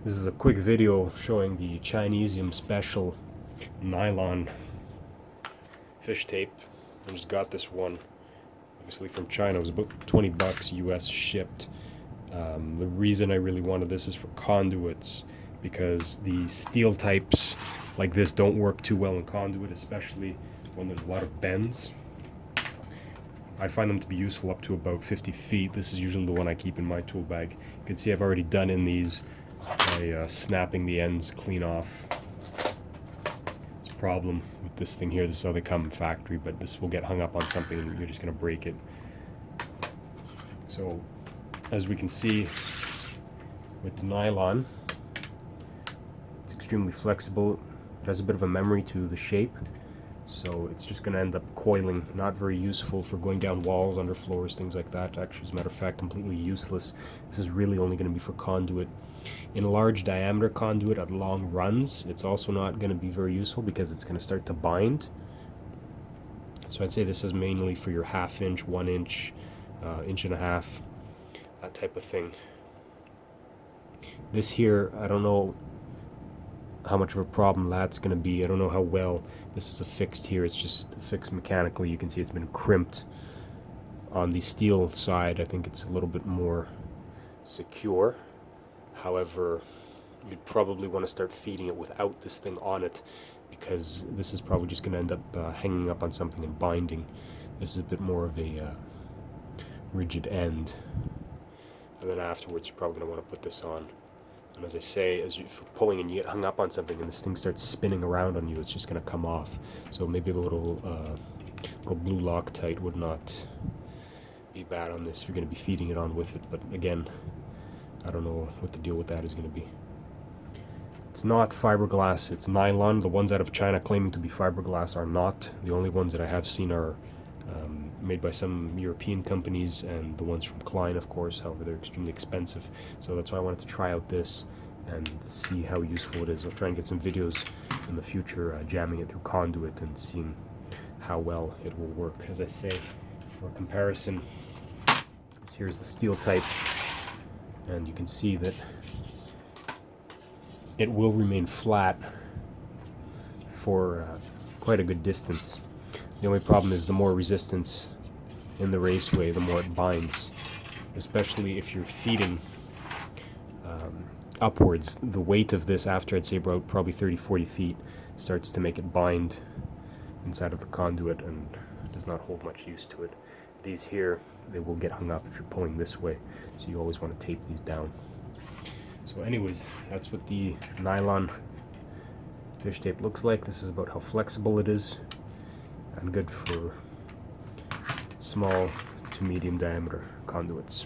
This is a quick video showing the Chinesium special nylon fish tape. I just got this one, obviously from China. It was about 20 bucks US shipped. The reason I really wanted this is for conduits, because the steel types like this don't work too well in conduit, especially when there's a lot of bends. I find them to be useful up to about 50 feet. This is usually the one I keep in my tool bag. You can see I've already done in these by snapping the ends clean off. It's a problem with this thing here. This is how they come in factory, but this will get hung up on something and you're just going to break it. So as we can see with the nylon, it's extremely flexible. It has a bit of a memory to the shape, so it's just going to end up coiling. Not very useful for going down walls, under floors, things like that. Actually, as a matter of fact, completely useless. This is really only going to be for conduit. In large diameter conduit at long runs, it's also not going to be very useful because it's going to start to bind. So I'd say this is mainly for your ½ inch, 1 inch, inch and a half, that type of thing. This here, I don't know how much of a problem that's going to be. I don't know how well this is affixed here. It's just fixed mechanically. You can see it's been crimped. On the steel side, I think it's a little bit more secure. However, you'd probably want to start feeding it without this thing on it, because this is probably just going to end up hanging up on something and binding. This is a bit more of a rigid end. And then afterwards, you're probably going to want to put this on. And as I say, as you're pulling and you get hung up on something and this thing starts spinning around on you, it's just going to come off. So maybe a little blue Loctite would not be bad on this if you're going to be feeding it on with it. But again, I don't know what the deal with that is going to be. It's not fiberglass, it's nylon. The ones out of China claiming to be fiberglass are not. The only ones that I have seen are made by some European companies, and the ones from Klein, of course. However, they're extremely expensive. So that's why I wanted to try out this and see how useful it is. I'll try and get some videos in the future jamming it through conduit and seeing how well it will work. As I say, for comparison, here's the steel type. And you can see that it will remain flat for quite a good distance. The only problem is the more resistance in the raceway, the more it binds, especially if you're feeding upwards. The weight of this, after I'd say about probably 30-40 feet, starts to make it bind inside of the conduit and does not hold much use to it. These here, they will get hung up if you're pulling this way, so you always want to tape these down. So anyways, that's what the nylon fish tape looks like. This is about how flexible it is and good for small to medium diameter conduits.